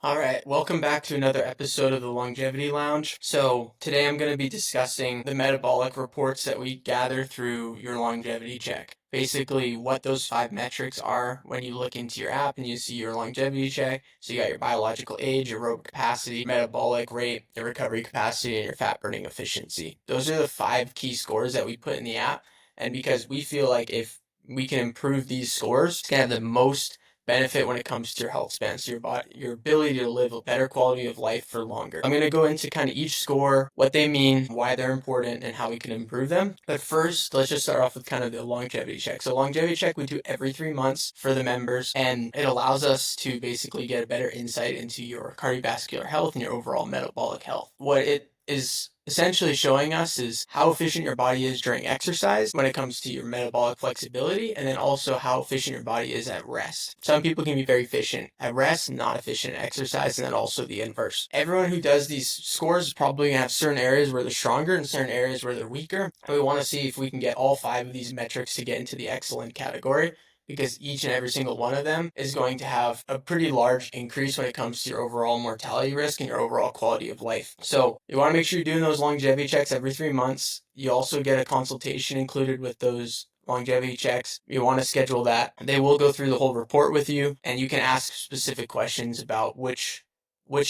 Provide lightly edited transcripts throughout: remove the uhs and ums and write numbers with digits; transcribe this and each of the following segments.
All right, welcome back to another episode of the Longevity Lounge. So, today I'm going to be discussing the metabolic reports that we gather through your longevity check. Basically, what those 5 metrics are when you look into your app and you see your longevity check. So, you got your biological age, your aerobic capacity, metabolic rate, your recovery capacity, and your fat burning efficiency. Those are the 5 key scores that we put in the app. And because we feel like if we can improve these scores, it's going to have the most benefit when it comes to your health span, so your body, your ability to live a better quality of life for longer. I'm going to go into kind of each score, what they mean, why they're important, and how we can improve them. But first, let's just start off with kind of the longevity check. So longevity check we do every 3 months for the members, and it allows us to basically get a better insight into your cardiovascular health and your overall metabolic health. What it is essentially showing us is how efficient your body is during exercise when it comes to your metabolic flexibility, and then also how efficient your body is at rest. Some people can be very efficient at rest, not efficient at exercise, and then also the inverse. Everyone who does these scores is probably going to have certain areas where they're stronger and certain areas where they're weaker. And we want to see if we can get all 5 of these metrics to get into the excellent category, because each and every single one of them is going to have a pretty large increase when it comes to your overall mortality risk and your overall quality of life. So you want to make sure you're doing those longevity checks every 3 months. You also get a consultation included with those longevity checks. You want to schedule that. They will go through the whole report with you, and you can ask specific questions about which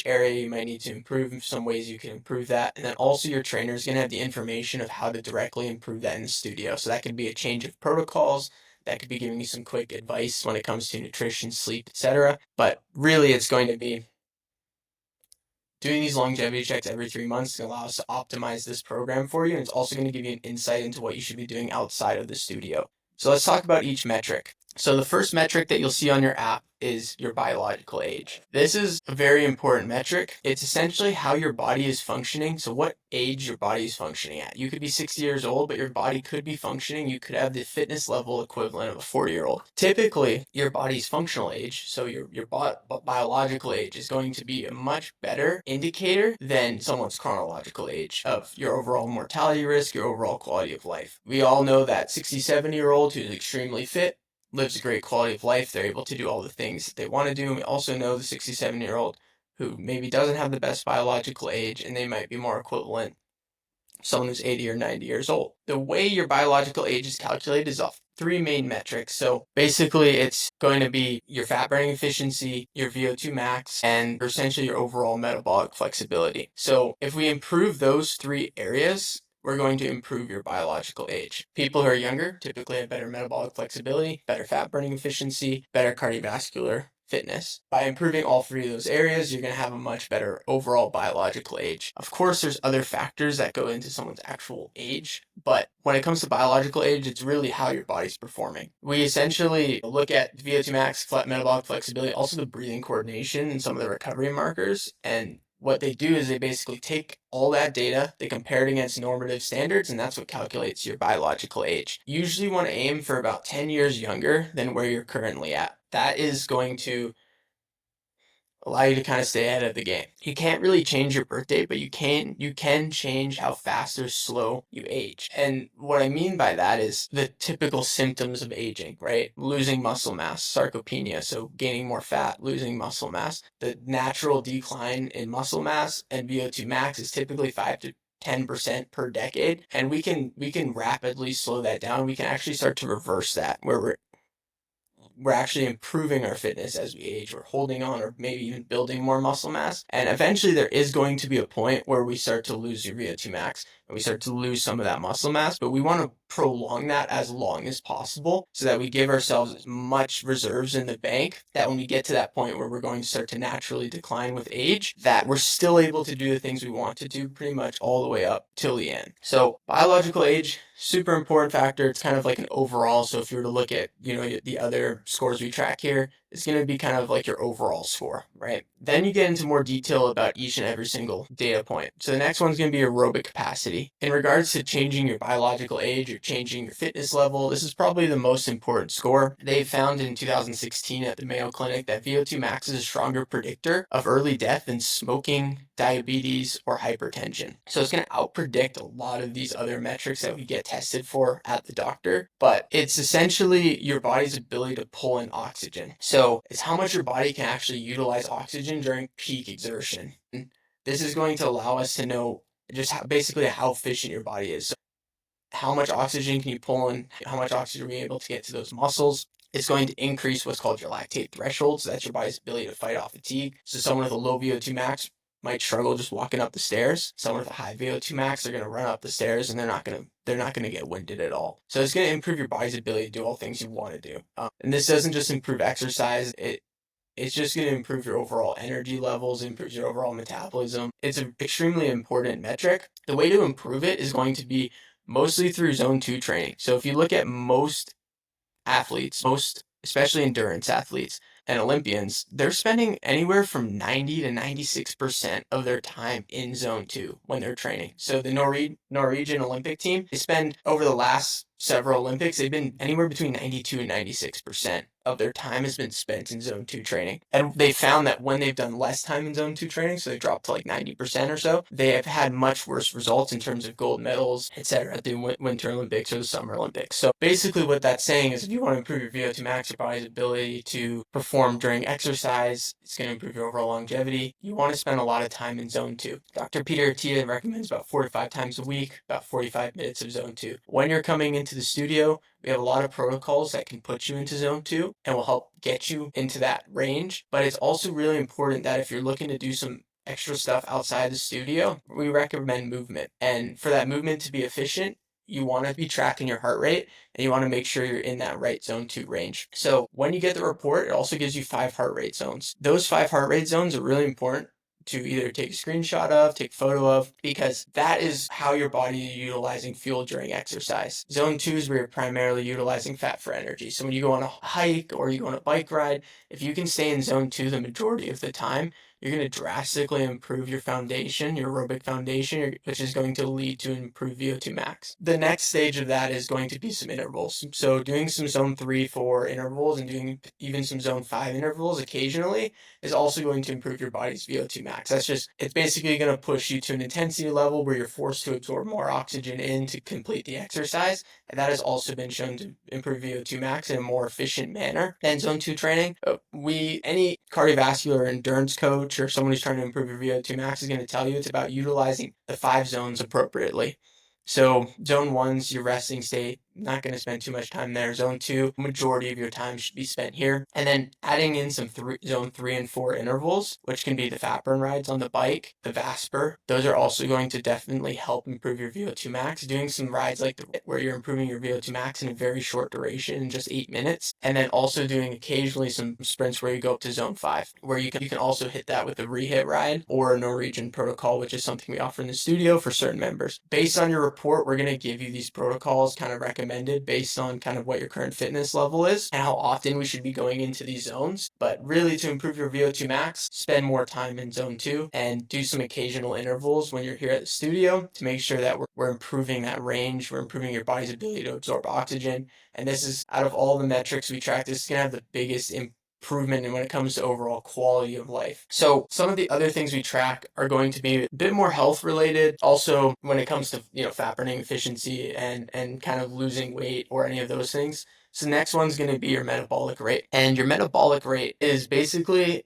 area you might need to improve, some ways you can improve that. And then also your trainer is going to have the information of how to directly improve that in the studio. So that could be a change of protocols, that could be giving you some quick advice when it comes to nutrition, sleep, etc. But really it's going to be doing these longevity checks every 3 months to allow us to optimize this program for you. And it's also going to give you an insight into what you should be doing outside of the studio. So let's talk about each metric. So the first metric that you'll see on your app is your biological age. This is a very important metric. It's essentially how your body is functioning. So what age your body is functioning at. You could be 60 years old, but your body could be functioning. You could have the fitness level equivalent of a 40-year-old. Typically, your body's functional age, so your biological age, is going to be a much better indicator than someone's chronological age of your overall mortality risk, your overall quality of life. We all know that 67-year-old who's extremely fit lives a great quality of life. They're able to do all the things that they want to do. And we also know the 67-year-old who maybe doesn't have the best biological age, and they might be more equivalent to someone who's 80 or 90 years old. The way your biological age is calculated is off 3 main metrics. So basically it's going to be your fat burning efficiency, your VO2 max, and essentially your overall metabolic flexibility. So if we improve those 3 areas, we're going to improve your biological age. People who are younger typically have better metabolic flexibility, better fat burning efficiency, better cardiovascular fitness. By improving all 3 of those areas, you're going to have a much better overall biological age. Of course, there's other factors that go into someone's actual age, but when it comes to biological age, it's really how your body's performing. We essentially look at VO2 max, metabolic flexibility, also the breathing coordination and some of the recovery markers, and what they do is they basically take all that data, they compare it against normative standards, and that's what calculates your biological age. You usually want to aim for about 10 years younger than where you're currently at. That is going to allow you to kind of stay ahead of the game. You can't really change your birth date, but you can change how fast or slow you age. And what I mean by that is the typical symptoms of aging, right? Losing muscle mass, sarcopenia, so gaining more fat, losing muscle mass. The natural decline in muscle mass and VO2 max is typically 5 to 10% per decade, and we can rapidly slow that down. We can actually start to reverse that, where we're actually improving our fitness as we age. We're holding on or maybe even building more muscle mass. And eventually there is going to be a point where we start to lose your VO2 max and we start to lose some of that muscle mass, but we want to prolong that as long as possible so that we give ourselves as much reserves in the bank that when we get to that point where we're going to start to naturally decline with age, that we're still able to do the things we want to do pretty much all the way up till the end. So biological age, super important factor. It's kind of like an overall. So if you were to look at, the other scores we track here, it's going to be kind of like your overall score, right? Then you get into more detail about each and every single data point. So the next one's going to be aerobic capacity. In regards to changing your biological age or changing your fitness level, this is probably the most important score. They found in 2016 at the Mayo Clinic that VO2 max is a stronger predictor of early death than smoking, diabetes, or hypertension. So it's going to outpredict a lot of these other metrics that we get tested for at the doctor, but it's essentially your body's ability to pull in oxygen. So So it's how much your body can actually utilize oxygen during peak exertion. This is going to allow us to know just basically how efficient your body is. So how much oxygen can you pull in, how much oxygen are you able to get to those muscles. It's going to increase what's called your lactate threshold, so that's your body's ability to fight off fatigue. So someone with a low VO2 max might struggle just walking up the stairs. Someone with a high VO2 max, they're going to run up the stairs and they're not going to get winded at all. So it's going to improve your body's ability to do all things you want to do. And this doesn't just improve exercise. It's just going to improve your overall energy levels, improve your overall metabolism. It's an extremely important metric. The way to improve it is going to be mostly through zone 2 training. So if you look at most athletes, especially endurance athletes and Olympians, they're spending anywhere from 90 to 96% of their time in zone 2 when they're training. So the Norwegian Olympic team, they spend over the last several Olympics, they've been anywhere between 92 and 96% of their time has been spent in zone 2 training. And they found that when they've done less time in zone 2 training, so they dropped to like 90% or so, they have had much worse results in terms of gold medals, etc. at the Winter Olympics or the Summer Olympics. So basically what that's saying is if you want to improve your VO2 max, your body's ability to perform during exercise, it's going to improve your overall longevity. You want to spend a lot of time in zone 2. Dr. Peter Attia recommends about 4 to 5 times a week, about 45 minutes of zone 2. When you're coming into the studio, we have a lot of protocols that can put you into zone 2 and will help get you into that range. But it's also really important that if you're looking to do some extra stuff outside the studio, we recommend movement. And for that movement to be efficient, you want to be tracking your heart rate and you want to make sure you're in that right zone 2 range. So when you get the report, it also gives you 5 heart rate zones. Those 5 heart rate zones are really important to either take a screenshot of, take a photo of, because that is how your body is utilizing fuel during exercise. Zone 2 is where you're primarily utilizing fat for energy. So when you go on a hike or you go on a bike ride, if you can stay in zone 2 the majority of the time, you're going to drastically improve your foundation, your aerobic foundation, which is going to lead to improved VO2 max. The next stage of that is going to be some intervals. So doing some zone 3, 4 intervals and doing even some zone 5 intervals occasionally is also going to improve your body's VO2 max. It's basically going to push you to an intensity level where you're forced to absorb more oxygen in to complete the exercise. And that has also been shown to improve VO2 max in a more efficient manner than zone 2 training. Any cardiovascular endurance coach or someone who's trying to improve your VO2 max is going to tell you it's about utilizing the 5 zones appropriately. So zone 1's your resting state, not going to spend too much time there. Zone 2, majority of your time should be spent here. And then adding in some zone 3 and 4 intervals, which can be the fat burn rides on the bike, the Vasper. Those are also going to definitely help improve your VO2 max. Doing some rides like where you're improving your VO2 max in a very short duration, in just 8 minutes. And then also doing occasionally some sprints where you go up to zone 5, where you can also hit that with a rehit ride or a Norwegian protocol, which is something we offer in the studio for certain members. Based on your report, we're going to give you these protocols kind of recommended based on kind of what your current fitness level is and how often we should be going into these zones. But really, to improve your VO2 max, spend more time in zone 2 and do some occasional intervals when you're here at the studio to make sure that we're improving that range, we're improving your body's ability to absorb oxygen. And this is, out of all the metrics we track, this is going to have the biggest improvement when it comes to overall quality of life. So some of the other things we track are going to be a bit more health related. Also, when it comes to fat burning efficiency and kind of losing weight or any of those things. So the next one's going to be your metabolic rate. And your metabolic rate is basically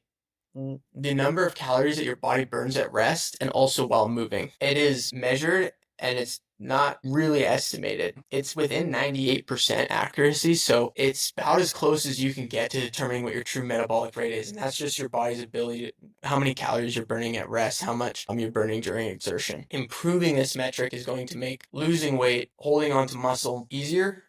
the number of calories that your body burns at rest and also while moving. It is measured and it's not really estimated. It's within 98% accuracy, so it's about as close as you can get to determining what your true metabolic rate is, and that's just your body's ability to, how many calories you're burning at rest, how much you're burning during exertion. Improving this metric is going to make losing weight, holding onto muscle easier.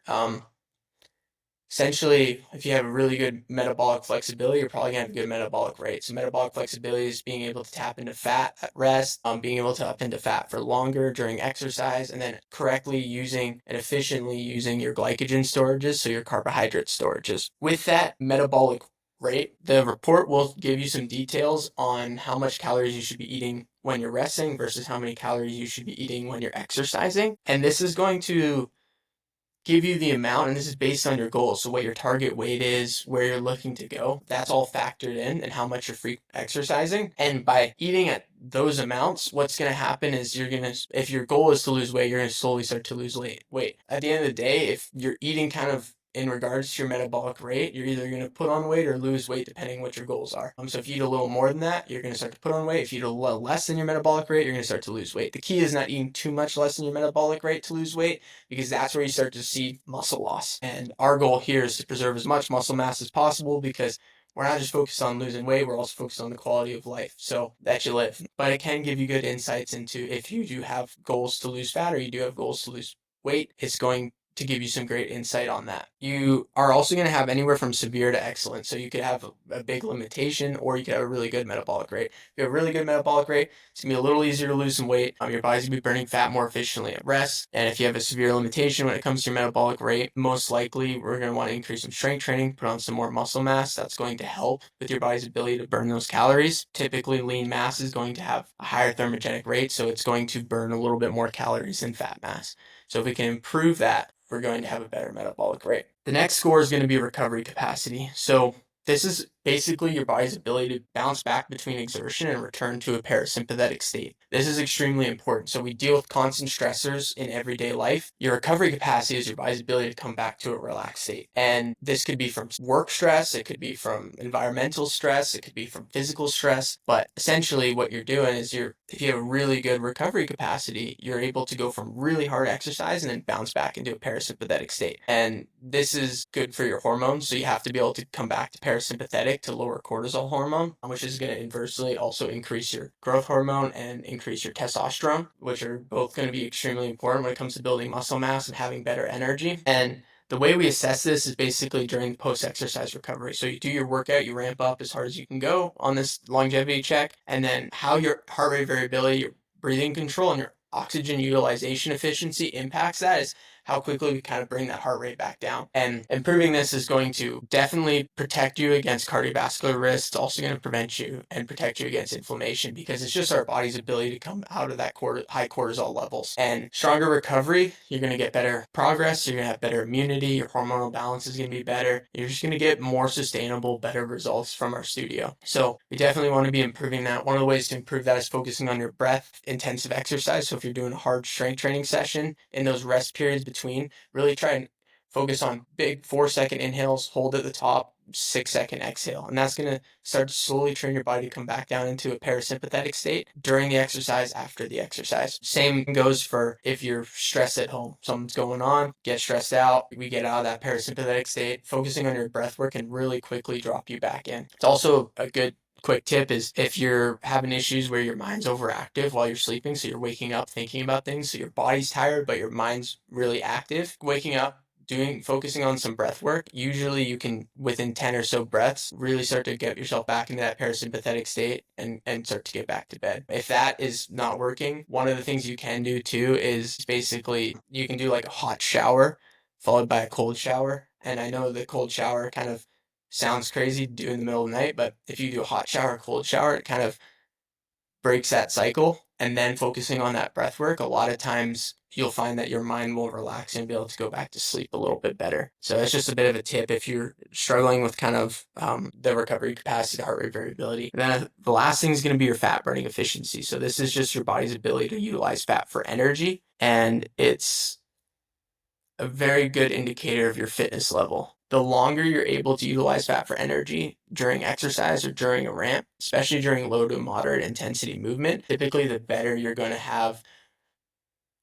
Essentially, if you have a really good metabolic flexibility, you're probably going to have a good metabolic rate. So metabolic flexibility is being able to tap into fat at rest, being able to tap into fat for longer during exercise, and then correctly using and efficiently using your glycogen storages, so your carbohydrate storages. With that metabolic rate, the report will give you some details on how much calories you should be eating when you're resting versus how many calories you should be eating when you're exercising. And this is going to give you the amount, and this is based on your goals. So what your target weight is, where you're looking to go, that's all factored in, and how much you're exercising. And by eating at those amounts, what's going to happen is if your goal is to lose weight, you're going to slowly start to lose weight. At the end of the day, if you're eating kind of in regards to your metabolic rate, you're either going to put on weight or lose weight depending what your goals are. So if you eat a little more than that, you're going to start to put on weight. If you eat a little less than your metabolic rate, you're going to start to lose weight. The key is not eating too much less than your metabolic rate to lose weight, because that's where you start to see muscle loss. And our goal here is to preserve as much muscle mass as possible, because we're not just focused on losing weight, we're also focused on the quality of life so that you live. But it can give you good insights into if you do have goals to lose fat or you do have goals to lose weight. It's going to give you some great insight on that. You are also going to have anywhere from severe to excellent. So you could have a big limitation, or you could have a really good metabolic rate. If you have a really good metabolic rate, it's going to be a little easier to lose some weight. Your body's going to be burning fat more efficiently at rest. And if you have a severe limitation when it comes to your metabolic rate, most likely we're going to want to increase some strength training, put on some more muscle mass. That's going to help with your body's ability to burn those calories. Typically, lean mass is going to have a higher thermogenic rate, so it's going to burn a little bit more calories than fat mass. So if we can improve that, we're going to have a better metabolic rate. The next score is going to be recovery capacity. So this is basically your body's ability to bounce back between exertion and return to a parasympathetic state. This is extremely important. So we deal with constant stressors in everyday life. Your recovery capacity is your body's ability to come back to a relaxed state. And this could be from work stress, it could be from environmental stress, it could be from physical stress. But essentially what you're doing is if you have a really good recovery capacity, you're able to go from really hard exercise and then bounce back into a parasympathetic state. And this is good for your hormones. So you have to be able to come back to parasympathetic to lower cortisol hormone, which is going to inversely also increase your growth hormone and increase your testosterone, which are both going to be extremely important when it comes to building muscle mass and having better energy. And the way we assess this is basically during post-exercise recovery. So you do your workout, you ramp up as hard as you can go on this longevity check, and then how your heart rate variability, your breathing control, and your oxygen utilization efficiency impacts that is how quickly we kind of bring that heart rate back down. And improving this is going to definitely protect you against cardiovascular risks. It's also going to prevent you and protect you against inflammation, because it's just our body's ability to come out of that high cortisol levels. And stronger recovery, you're going to get better progress, you're going to have better immunity, your hormonal balance is going to be better. You're just going to get more sustainable, better results from our studio. So we definitely want to be improving that. One of the ways to improve that is focusing on your breath intensive exercise. So if you're doing a hard strength training session, in those rest periods between, really try and focus on big 4-second inhales, hold at the top, 6-second exhale. And that's going to start to slowly train your body to come back down into a parasympathetic state during the exercise, after the exercise. Same goes for if you're stressed at home. Something's going on, get stressed out, we get out of that parasympathetic state. Focusing on your breath work can really quickly drop you back in. It's also a good quick tip is if you're having issues where your mind's overactive while you're sleeping, so you're waking up thinking about things, so your body's tired but your mind's really active, waking up, focusing on some breath work, usually you can, within 10 or so breaths, really start to get yourself back into that parasympathetic state and start to get back to bed. If that is not working, one of the things you can do too is basically you can do like a hot shower followed by a cold shower. And I know the cold shower kind of sounds crazy to do in the middle of the night, but if you do a hot shower, cold shower, it kind of breaks that cycle. And then focusing on that breath work, a lot of times you'll find that your mind will relax and be able to go back to sleep a little bit better. So that's just a bit of a tip if you're struggling with kind of the recovery capacity, heart rate variability. And then the last thing is going to be your fat burning efficiency. So this is just your body's ability to utilize fat for energy, and it's a very good indicator of your fitness level. The longer you're able to utilize fat for energy during exercise or during a ramp, especially during low to moderate intensity movement, typically the better you're going to have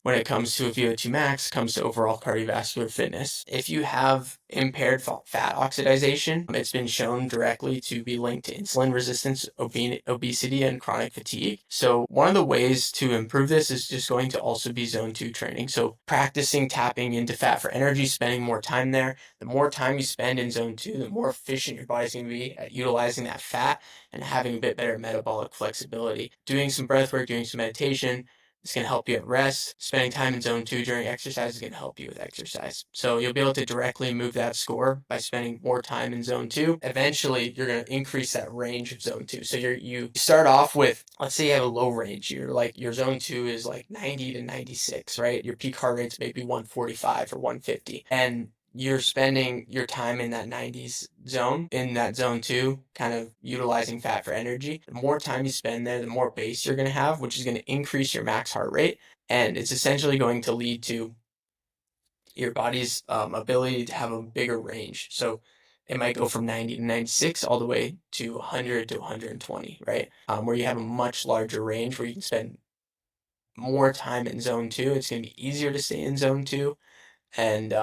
when it comes to a VO2 max, comes to overall cardiovascular fitness. If you have impaired fat oxidation, it's been shown directly to be linked to insulin resistance, obesity, and chronic fatigue. So one of the ways to improve this is just going to also be zone 2 training. So practicing tapping into fat for energy, spending more time there. The more time you spend in zone 2, the more efficient your body's going to be at utilizing that fat and having a bit better metabolic flexibility. Doing some breath work, doing some meditation, it's going to help you at rest. Spending time in zone 2 during exercise is going to help you with exercise. So you'll be able to directly move that score by spending more time in zone 2. Eventually, you're going to increase that range of zone 2. So you start off with, let's say you have a low range. Your zone 2 is like 90 to 96, right? Your peak heart rate's maybe 145 or 150. And you're spending your time in that 90s zone, in that zone 2, kind of utilizing fat for energy. The more time you spend there, the more base you're going to have, which is going to increase your max heart rate. And it's essentially going to lead to your body's ability to have a bigger range. So it might go from 90 to 96 all the way to 100 to 120, right? Where you have a much larger range where you can spend more time in zone two. It's going to be easier to stay in zone two. And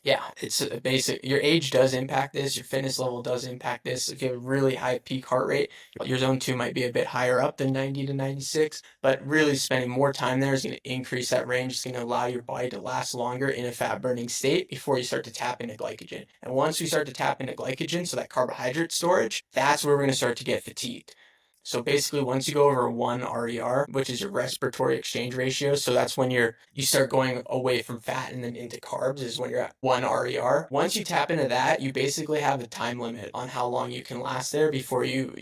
yeah, it's a basic. Your age does impact this. Your fitness level does impact this. If you have a really high peak heart rate, your zone two might be a bit higher up than 90 to 96. But really, spending more time there is going to increase that range. It's going to allow your body to last longer in a fat burning state before you start to tap into glycogen. And once we start to tap into glycogen, so that carbohydrate storage, that's where we're going to start to get fatigued. So basically, once you go over 1 RER, which is your respiratory exchange ratio, so that's when you start going away from fat and then into carbs, is when you're at 1 RER. Once you tap into that, you basically have a time limit on how long you can last there before you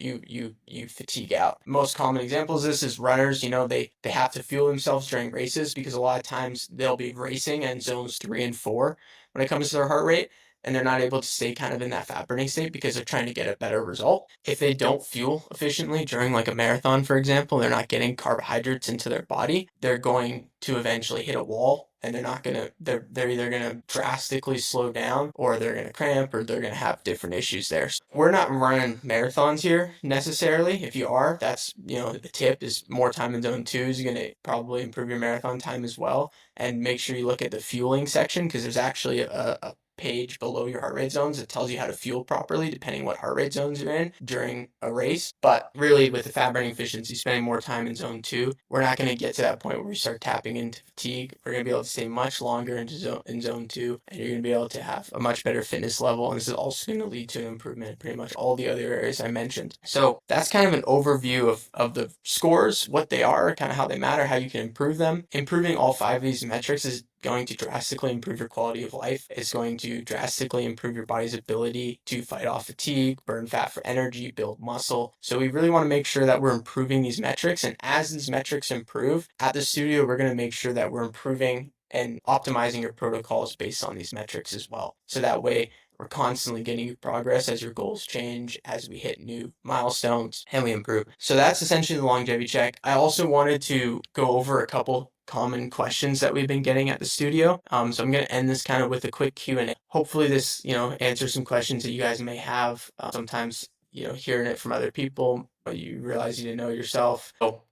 fatigue out. Most common examples of this is runners. They have to fuel themselves during races because a lot of times they'll be racing in zones 3 and 4 when it comes to their heart rate, and they're not able to stay kind of in that fat burning state because they're trying to get a better result. If they don't fuel efficiently during like a marathon, for example, they're not getting carbohydrates into their body, they're going to eventually hit a wall, and they're either gonna drastically slow down, or they're gonna cramp, or they're gonna have different issues there. So we're not running marathons here necessarily. If you are, that's, the tip is more time in zone two is gonna probably improve your marathon time as well. And make sure you look at the fueling section, because there's actually a page below your heart rate zones that tells you how to fuel properly depending what heart rate zones you're in during a race. But really, with the fat burning efficiency, spending more time in zone two, we're not going to get to that point where we start tapping into fatigue. We're going to be able to stay much longer in zone two, and you're going to be able to have a much better fitness level. And this is also going to lead to an improvement in pretty much all the other areas I mentioned. So that's kind of an overview of the scores, what they are, kind of how they matter, how you can improve them. Improving all 5 of these metrics is going to drastically improve your quality of life. It's going to drastically improve your body's ability to fight off fatigue, burn fat for energy, build muscle. So we really want to make sure that we're improving these metrics. And as these metrics improve, at the studio, we're going to make sure that we're improving and optimizing your protocols based on these metrics as well. So that way, we're constantly getting progress as your goals change, as we hit new milestones, and we improve. So that's essentially the longevity check. I also wanted to go over a couple common questions that we've been getting at the studio. So I'm going to end this kind of with a quick Q&A. Hopefully this, answers some questions that you guys may have. Sometimes, hearing it from other people, you realize you didn't know yourself. So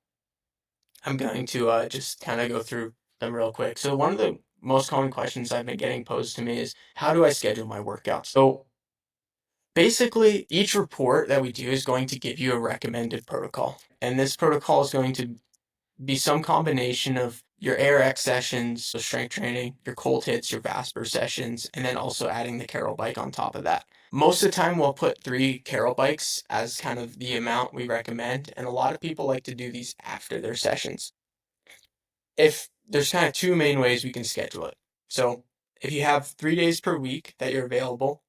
I'm going to just kind of go through them real quick. So one of the most common questions I've been getting posed to me is, how do I schedule my workouts? So basically, each report that we do is going to give you a recommended protocol. And this protocol is going to be some combination of your ARX sessions, so strength training, your cold hits, your Vasper sessions, and then also adding the Carol bike on top of that. Most of the time, we'll put 3 Carol bikes as kind of the amount we recommend, and a lot of people like to do these after their sessions. If there's kind of 2 main ways we can schedule it. So if you have 3 days per week that you're available,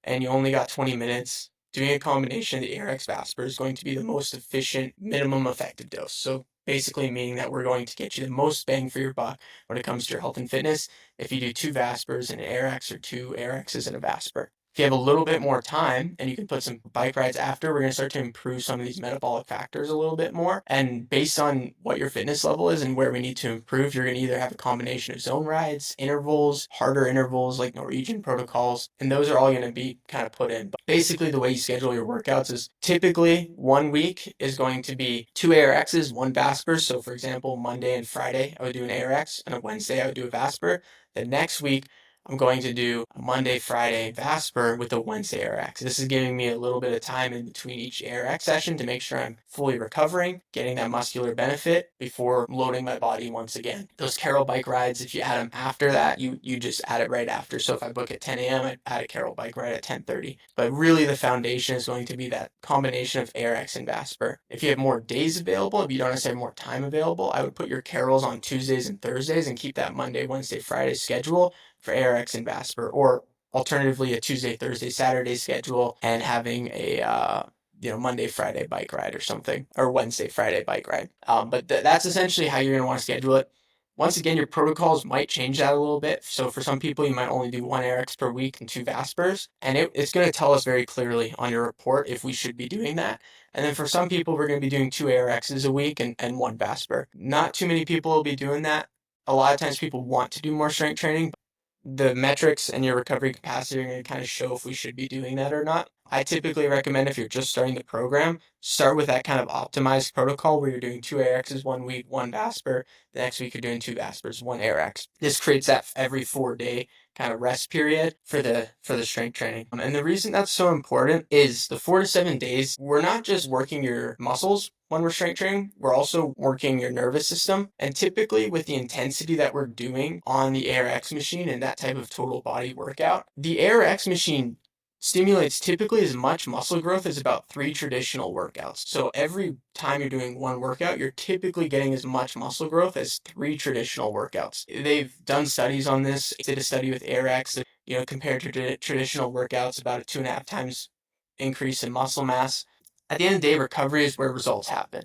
and you only got 20 minutes, doing a combination of the ARX Vasper is going to be the most efficient, minimum effective dose. So basically meaning that we're going to get you the most bang for your buck when it comes to your health and fitness if you do 2 Vaspers and an ARX, or 2 ARXs and a Vasper. If you have a little bit more time and you can put some bike rides after, we're going to start to improve some of these metabolic factors a little bit more. And based on what your fitness level is and where we need to improve, you're going to either have a combination of zone rides, intervals, harder intervals like Norwegian protocols, and those are all going to be kind of put in. But basically, the way you schedule your workouts is typically 1 week is going to be 2 ARXs, 1 Vasper. So for example, Monday and Friday, I would do an ARX, and on Wednesday, I would do a Vasper. The next week, I'm going to do a Monday, Friday Vasper with a Wednesday ARX. This is giving me a little bit of time in between each ARX session to make sure I'm fully recovering, getting that muscular benefit before loading my body once again. Those Carol bike rides, if you add them after that, you just add it right after. So if I book at 10 a.m., I'd add a Carol bike ride at 10:30. But really the foundation is going to be that combination of ARX and Vasper. If you have more days available, if you don't necessarily have more time available, I would put your Carols on Tuesdays and Thursdays and keep that Monday, Wednesday, Friday schedule for ARX and Vasper, or alternatively a Tuesday, Thursday, Saturday schedule and having a Monday, Friday bike ride or something, or Wednesday, Friday bike ride. But that's essentially how you're going to want to schedule it. Once again, your protocols might change that a little bit. So for some people, you might only do 1 ARX per week and 2 Vaspers, and it's going to tell us very clearly on your report if we should be doing that. And then for some people, we're going to be doing 2 ARXs a week and 1 Vasper. Not too many people will be doing that. A lot of times people want to do more strength training. the metrics and your recovery capacity are going to kind of show if we should be doing that or not. I typically recommend if you're just starting the program, start with that kind of optimized protocol where you're doing 2 AirXs 1 week, 1 VASPER. The next week you're doing 2 VASPERs, 1 AirX. This creates that every 4 day kind of rest period for the strength training. And the reason that's so important is the 4 to 7 days, we're not just working your muscles when we're strength training, we're also working your nervous system. And typically with the intensity that we're doing on the AirX machine and that type of total body workout, the AirX machine stimulates typically as much muscle growth as about 3 traditional workouts. So every time you're doing one workout, you're typically getting as much muscle growth as 3 traditional workouts. They've done studies on this. They did a study with AirX, compared to traditional workouts, about a 2.5 times increase in muscle mass. At the end of the day, recovery is where results happen.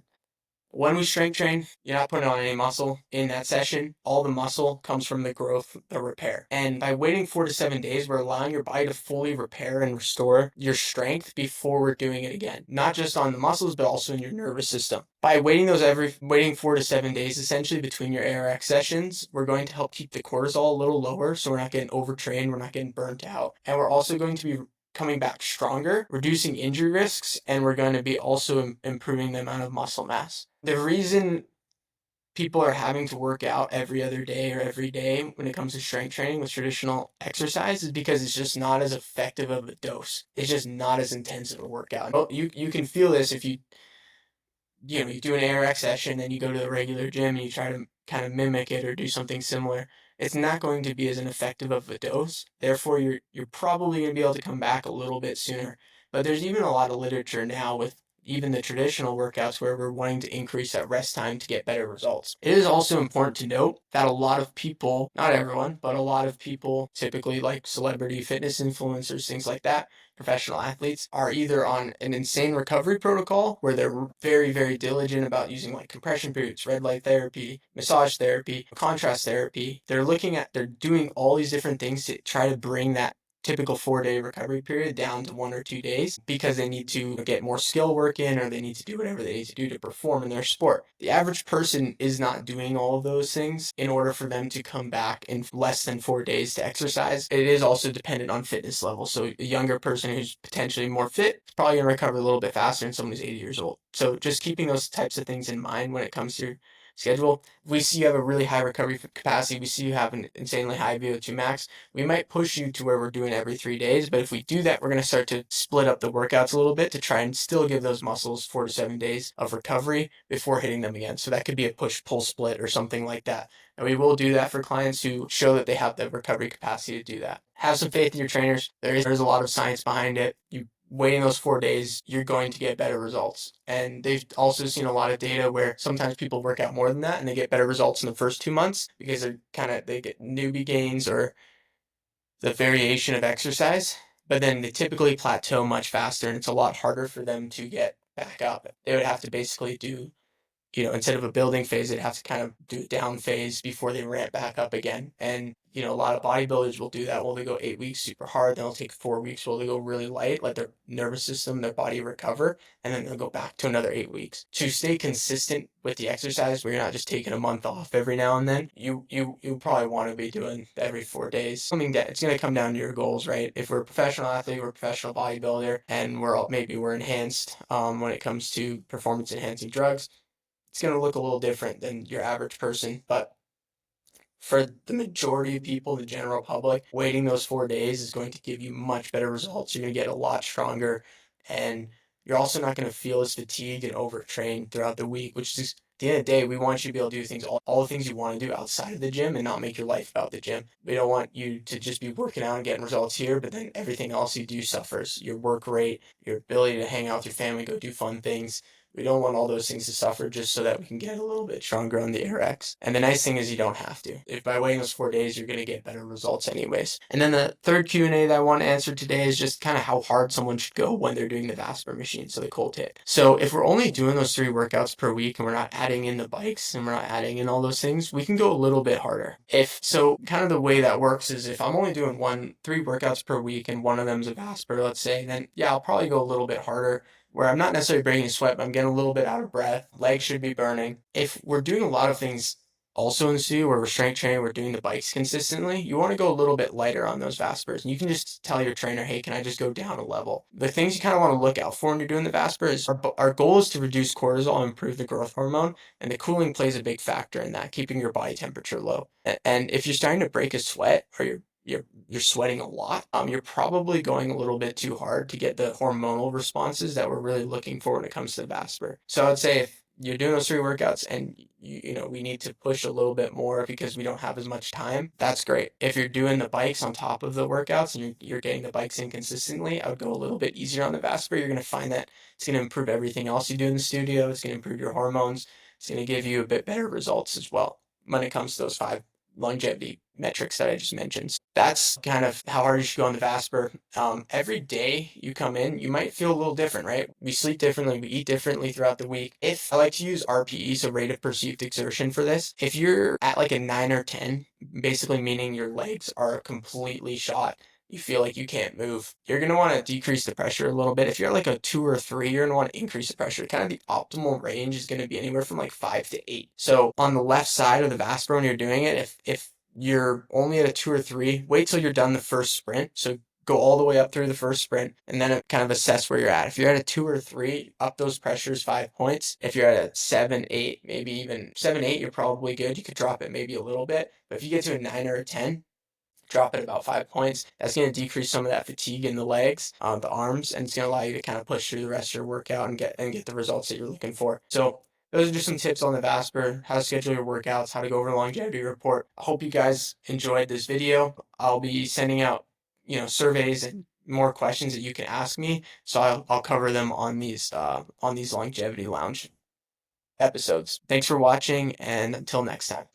When we strength train, you're not putting on any muscle in that session. All the muscle comes from the growth, the repair. And by waiting 4 to 7 days, we're allowing your body to fully repair and restore your strength before we're doing it again. Not just on the muscles, but also in your nervous system. By waiting 4 to 7 days, essentially between your ARX sessions, we're going to help keep the cortisol a little lower so we're not getting overtrained, we're not getting burnt out. And we're also going to be coming back stronger, reducing injury risks, and we're going to be also improving the amount of muscle mass. The reason people are having to work out every other day or every day when it comes to strength training with traditional exercise is because it's just not as effective of a dose. It's just not as intense of a workout. You can feel this if you do an ARX session, then you go to the regular gym and you try to kind of mimic it or do something similar. It's not going to be as ineffective of a dose. Therefore, you're probably going to be able to come back a little bit sooner. But there's even a lot of literature now with even the traditional workouts where we're wanting to increase that rest time to get better results. It is also important to note that a lot of people, not everyone, but a lot of people, typically like celebrity fitness influencers, things like that, professional athletes, are either on an insane recovery protocol where they're very, very diligent about using like compression periods, red light therapy, massage therapy, contrast therapy. They're doing all these different things to try to bring that typical 4 day recovery period down to 1 or 2 days because they need to get more skill work in or they need to do whatever they need to do to perform in their sport. The average person is not doing all of those things in order for them to come back in less than 4 days to exercise. It is also dependent on fitness level. So a younger person who's potentially more fit is probably going to recover a little bit faster than someone who's 80 years old. So just keeping those types of things in mind when it comes to your schedule. We see you have a really high recovery capacity. We see you have an insanely high VO2 max. We might push you to where we're doing every 3 days, but if we do that, we're going to start to split up the workouts a little bit to try and still give those muscles 4 to 7 days of recovery before hitting them again. So that could be a push-pull split or something like that. And we will do that for clients who show that they have the recovery capacity to do that. Have some faith in your trainers. There's a lot of science behind it. You waiting those 4 days, you're going to get better results. And they've also seen a lot of data where sometimes people work out more than that and they get better results in the first 2 months because they get newbie gains or the variation of exercise, but then they typically plateau much faster and it's a lot harder for them to get back up. They would have to basically do, instead of a building phase, they'd have to kind of do a down phase before they ramp back up again. And, a lot of bodybuilders will do that. Well, they go 8 weeks super hard, then they'll take 4 weeks while they go really light, let their nervous system, their body recover, and then they'll go back to another 8 weeks. To stay consistent with the exercise where you're not just taking a month off every now and then, you probably want to be doing every 4 days. Something that it's going to come down to your goals, right? If we're a professional athlete, we're a professional bodybuilder, and we're enhanced when it comes to performance enhancing drugs, it's going to look a little different than your average person. But for the majority of people, the general public, waiting those 4 days is going to give you much better results. You're going to get a lot stronger, and you're also not going to feel as fatigued and overtrained throughout the week, which is, at the end of the day, we want you to be able to do things, all the things you want to do outside of the gym and not make your life about the gym. We don't want you to just be working out and getting results here, but then everything else you do suffers. Your work rate, your ability to hang out with your family, go do fun things. We don't want all those things to suffer just so that we can get a little bit stronger on the AirX. And the nice thing is you don't have to. If by waiting those 4 days, you're going to get better results anyways. And then the third Q&A that I want to answer today is just kind of how hard someone should go when they're doing the VASPER machine, so the cold hit. So if we're only doing those 3 workouts per week and we're not adding in the bikes and we're not adding in all those things, we can go a little bit harder. Kind of the way that works is if I'm only doing 3 workouts per week and one of them's a VASPER, let's say, then yeah, I'll probably go a little bit harder, where I'm not necessarily breaking a sweat, but I'm getting a little bit out of breath. Legs should be burning. If we're doing a lot of things also in the studio where we're strength training, we're doing the bikes consistently, you want to go a little bit lighter on those Vaspers. And you can just tell your trainer, hey, can I just go down a level? The things you kind of want to look out for when you're doing the Vasper is our goal is to reduce cortisol and improve the growth hormone. And the cooling plays a big factor in that, keeping your body temperature low. And if you're starting to break a sweat or you're sweating a lot, you're probably going a little bit too hard to get the hormonal responses that we're really looking for when it comes to the Vasper. So I would say if you're doing those 3 workouts and we need to push a little bit more because we don't have as much time, that's great. If you're doing the bikes on top of the workouts and you're getting the bikes in consistently, I would go a little bit easier on the Vasper. You're going to find that it's going to improve everything else you do in the studio. It's going to improve your hormones. It's going to give you a bit better results as well when it comes to those 5 longevity metrics that I just mentioned. That's kind of how hard you should go on the Vasper. Every day you come in, you might feel a little different, right? We sleep differently, we eat differently throughout the week. If I like to use RPE, so rate of perceived exertion for this, if you're at like a 9 or 10, basically meaning your legs are completely shot, you feel like you can't move, you're going to want to decrease the pressure a little bit. If you're like a 2 or 3, you're going to want to increase the pressure. Kind of the optimal range is going to be anywhere from like 5 to 8. So on the left side of the Vasper when you're doing it, if you're only at a 2 or 3, wait till you're done the first sprint. So go all the way up through the first sprint and then kind of assess where you're at. If you're at a 2 or 3, up those pressures 5 points. If you're at a 7, 8, maybe even 7, 8, you're probably good. You could drop it maybe a little bit. But if you get to a 9 or a 10, drop it about 5 points. That's going to decrease some of that fatigue in the legs, the arms, and it's going to allow you to kind of push through the rest of your workout and get the results that you're looking for. So those are just some tips on the Vasper, how to schedule your workouts, how to go over a longevity report. I hope you guys enjoyed this video. I'll be sending out, surveys and more questions that you can ask me. So I'll cover them on these longevity lounge episodes. Thanks for watching, and until next time.